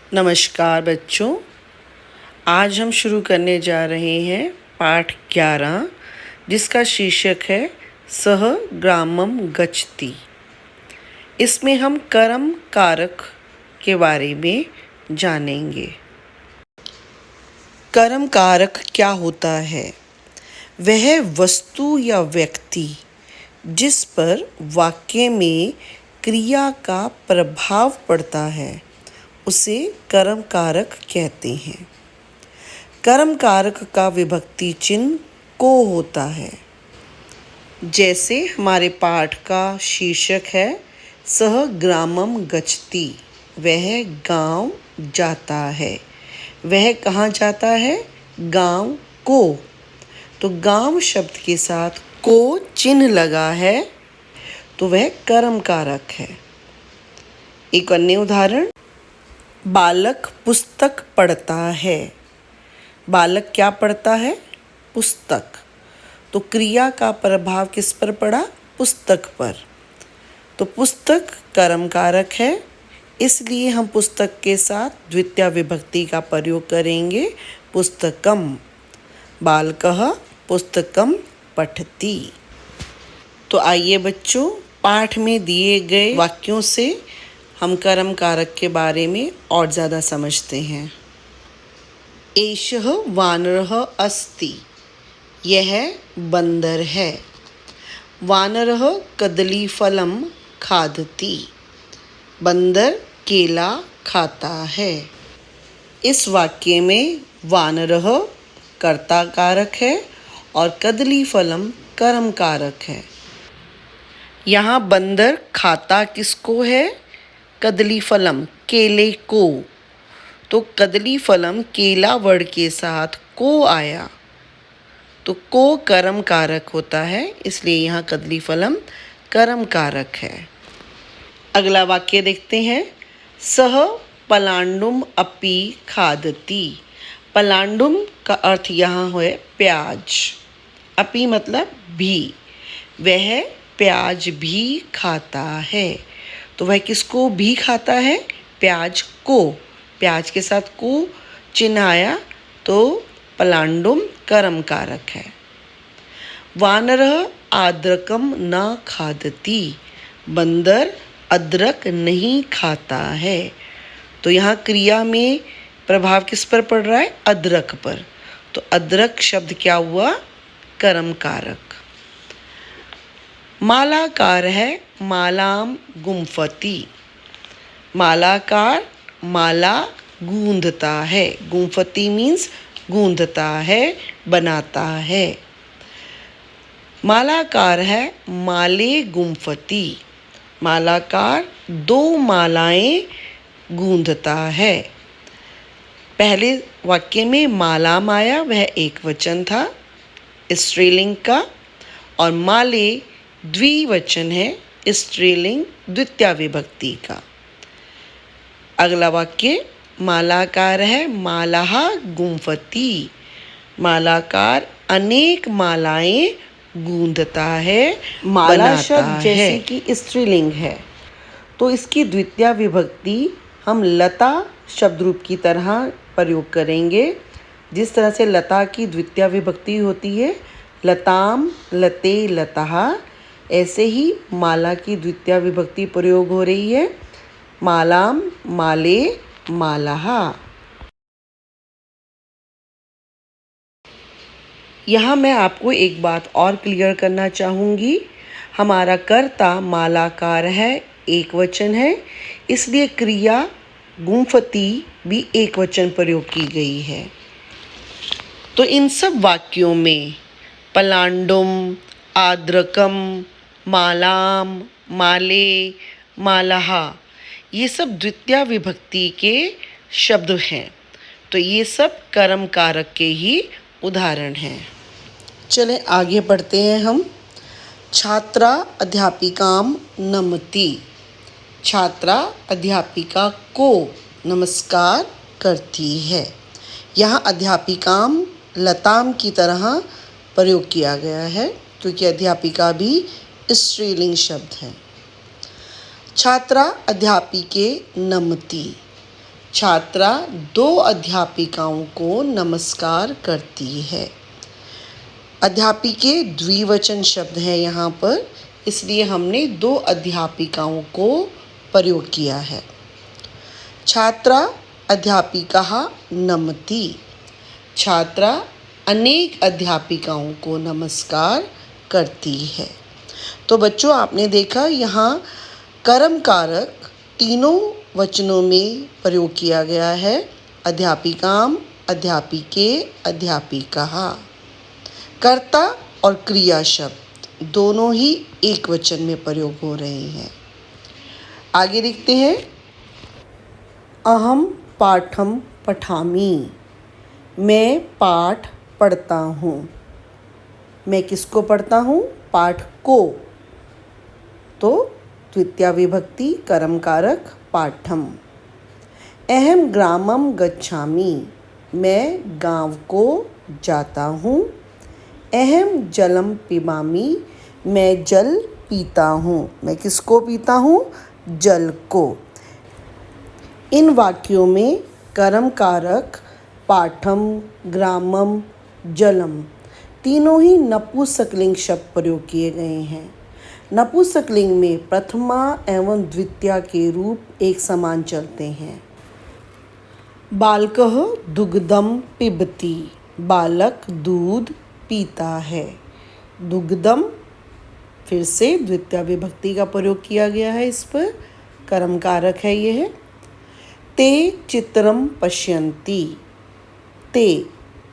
नमस्कार बच्चों, आज हम शुरू करने जा रहे हैं पाठ 11 जिसका शीर्षक है सह ग्रामम गच्छति। इसमें हम कर्म कारक के बारे में जानेंगे। कर्म कारक क्या होता है? वह वस्तु या व्यक्ति जिस पर वाक्य में क्रिया का प्रभाव पड़ता है उसे कर्म कारक कहते हैं। कर्म कारक का विभक्ति चिन्ह को होता है। जैसे हमारे पाठ का शीर्षक है सह ग्रामम गच्छति, वह गांव जाता है। वह कहाँ जाता है? गांव को। तो गांव शब्द के साथ को चिन्ह लगा है तो वह कर्म कारक है। एक अन्य उदाहरण, बालक पुस्तक पढ़ता है। बालक क्या पढ़ता है? पुस्तक। तो क्रिया का प्रभाव किस पर पड़ा? पुस्तक पर। तो पुस्तक कर्म कारक है, इसलिए हम पुस्तक के साथ द्वितीय विभक्ति का प्रयोग करेंगे, पुस्तकम। बालकः पुस्तकम पठति। तो आइए बच्चों, पाठ में दिए गए वाक्यों से हम कर्म कारक के बारे में और ज़्यादा समझते हैं। एषः वानरः अस्ति, यह बंदर है। वानरः कदलीफलं खादति, बंदर केला खाता है। इस वाक्य में वानरः कर्ता कारक है और कदलीफलम कर्म कारक है। यहाँ बंदर खाता किसको है? कदलीफलम, केले को। तो कदलीफलम केला वर्ड के साथ को आया तो को कर्म कारक होता है, इसलिए यहाँ कदलीफलम कर्म कारक है। अगला वाक्य देखते हैं, सह पलांडुम अपि खादति। पलांडुम का अर्थ यहाँ है प्याज। अपि मतलब भी। वह प्याज भी खाता है। तो वह किसको भी खाता है? प्याज को। प्याज के साथ को चिन्ह आया तो पलांडुम कर्म कारक है। वानरः आद्रकम न खादति, बंदर अदरक नहीं खाता है। तो यहाँ क्रिया में प्रभाव किस पर पड़ रहा है? अदरक पर। तो अदरक शब्द क्या हुआ? कर्म कारक। मालाकार है, मालाम गुम्फति। मालाकार माला गूंधता है। गुम्फति मीन्स गूंधता है, बनाता है। मालाकार है, माले गुम्फति। मालाकार दो मालाएं गूंधता है। पहले वाक्य में मालाम आया, वह एक वचन था स्त्रीलिंग का, और माले द्विवचन है, स्त्रीलिंग द्वितीय विभक्ति का। अगला वाक्य, मालाकार है, मालाः गुम्फति। मालाकार अनेक मालाएं गूंधता है, माला शब्द जैसे कि स्त्रीलिंग है तो इसकी द्वितीय विभक्ति हम लता शब्द रूप की तरह प्रयोग करेंगे। जिस तरह से लता की द्वितीय विभक्ति होती है लताम, लते, लतः, ऐसे ही माला की द्वितीय विभक्ति प्रयोग हो रही है, मालाम, माले, मालाः। यहाँ मैं आपको एक बात और क्लियर करना चाहूँगी। हमारा कर्ता मालाकार है, एक वचन है, इसलिए क्रिया गुम्फति भी एक वचन प्रयोग की गई है। तो इन सब वाक्यों में पलांडुम, आद्रकम, मालाम, माले, मालाः, ये सब द्वितीय विभक्ति के शब्द हैं। तो ये सब कर्म कारक के ही उदाहरण हैं। चलें आगे बढ़ते हैं हम। छात्रा अध्यापिकाम नमति। छात्रा अध्यापिका को नमस्कार करती है। यहाँ अध्यापिकाम लताम की तरह प्रयोग किया गया है क्योंकि अध्यापिका भी स्त्रीलिंग शब्द है। छात्रा अध्यापिके नमति। छात्रा 2 अध्यापिकाओं को नमस्कार करती है। अध्यापिके द्विवचन शब्द है यहाँ पर, इसलिए हमने 2 अध्यापिकाओं को प्रयोग किया है। छात्रा अध्यापिकाः नमति। छात्रा अनेक अध्यापिकाओं को नमस्कार करती है। तो बच्चों, आपने देखा यहाँ कर्म कारक तीनों वचनों में प्रयोग किया गया है। अध्यापिकाम, अध्यापिके, अध्यापिकाः। कर्ता और क्रिया शब्द दोनों ही एक वचन में प्रयोग हो रहे हैं। आगे देखते हैं। अहम पाठम पठामि। मैं पाठ पढ़ता हूँ। मैं किसको पढ़ता हूँ? पाठ को। तो द्वितीया विभक्ति कर्म कारक पाठम। अहम ग्रामम गच्छामि। मैं गांव को जाता हूँ। अहम जलम पिबामि। मैं जल पीता हूँ। मैं किसको पीता हूँ? जल को। इन वाक्यों में कर्म कारक पाठम, ग्रामम, जलम तीनों ही नपुंसकलिंग शब्द प्रयोग किए गए हैं। नपुंसकलिंग में प्रथमा एवं द्वितीया के रूप एक समान चलते हैं। बालकः दुग्धम पिबति। बालक दूध पीता है। दुग्धम फिर से द्वितीया विभक्ति का प्रयोग किया गया है, इस पर कर्म कारक है यह। ते चित्रम पश्यन्ति। ते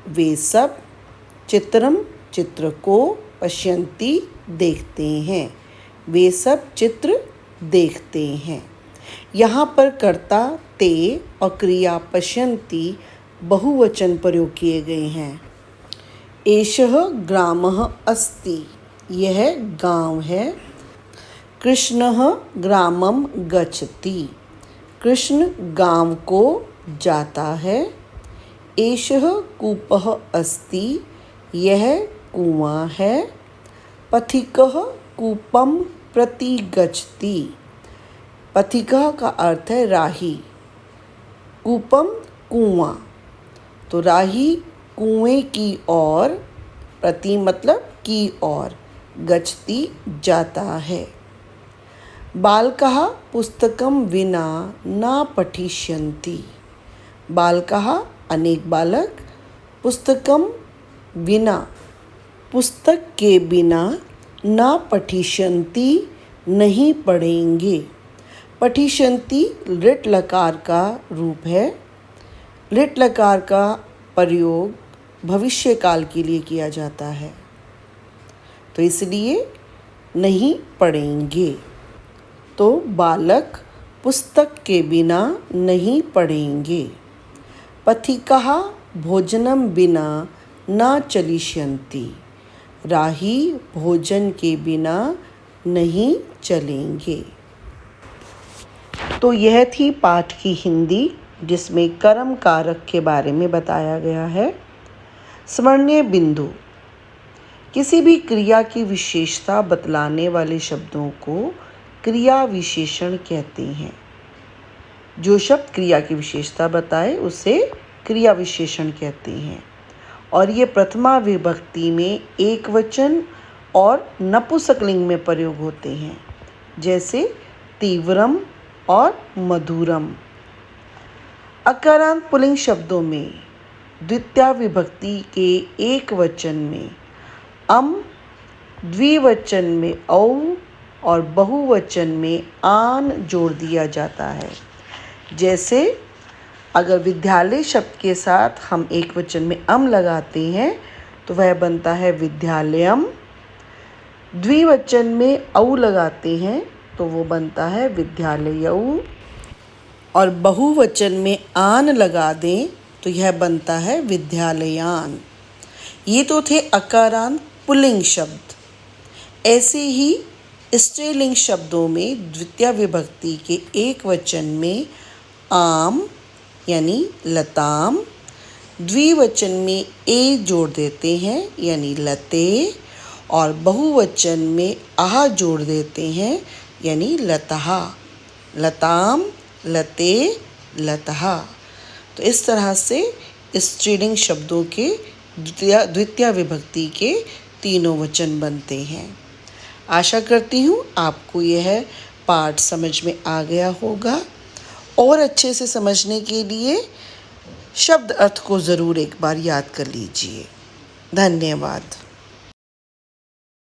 वे सब, चित्रम चित्र को, पश्यन्ति देखते हैं। वे सब चित्र देखते हैं। यहाँ पर कर्ता ते और क्रिया पश्यन्ति बहुवचन प्रयोग किए गए हैं। एषः ग्रामः अस्ति। यह गांव है। कृष्णः ग्रामं गच्छति। कृष्ण गांव को जाता है। एषः कूपः अस्ति। यह कुआं है। पथिकः कूपं प्रति गच्छति। पथिकः का अर्थ है राही। कूपम कुआं, तो राही कुएं की ओर, प्रति मतलब की ओर, गच्छति जाता है। बालकः पुस्तकं विना न पठिष्यन्ति। बालकः अनेक बालक, पुस्तकम बिना, पुस्तक के बिना, न पठिष्यन्ति नहीं पढ़ेंगे। पठिष्यन्ति लिट लकार का रूप है। लिट लकार का प्रयोग भविष्य काल के लिए किया जाता है, तो इसलिए नहीं पढ़ेंगे। तो बालक पुस्तक के बिना नहीं पढ़ेंगे। पथिकः भोजनम बिना न चलिष्यन्ति। राही भोजन के बिना नहीं चलेंगे। तो यह थी पाठ की हिंदी, जिसमें कर्म कारक के बारे में बताया गया है। स्मरणीय बिंदु: किसी भी क्रिया की विशेषता बतलाने वाले शब्दों को क्रिया विशेषण कहते हैं। जो शब्द क्रिया की विशेषता बताए उसे क्रिया विशेषण कहते हैं। और ये प्रथमा विभक्ति में एक वचन और नपुंसकलिंग में प्रयोग होते हैं, जैसे तीव्रम और मधुरम। अकारांत पुल्लिंग शब्दों में द्वितीया विभक्ति के एक वचन में अम, द्विवचन में औ और बहुवचन में आन जोड़ दिया जाता है। जैसे अगर विद्यालय शब्द के साथ हम एक वचन में अम लगाते हैं तो वह बनता है विद्यालयम। द्विवचन में औ लगाते हैं तो वो बनता है विद्यालयौ। और बहुवचन में आन लगा दें तो यह बनता है विद्यालयान। ये तो थे अकारांत पुल्लिंग शब्द। ऐसे ही स्त्रीलिंग शब्दों में द्वितीया विभक्ति के एक वचन में आम यानी लताम, द्विवचन में ए जोड़ देते हैं यानी लते, और बहुवचन में आह जोड़ देते हैं यानी लतहा। लताम, लते, लतः। तो इस तरह से इस स्त्रीलिंग शब्दों के द्वितीय विभक्ति के तीनों वचन बनते हैं। आशा करती हूँ आपको यह पाठ समझ में आ गया होगा। और अच्छे से समझने के लिए शब्द अर्थ को ज़रूर एक बार याद कर लीजिए। धन्यवाद।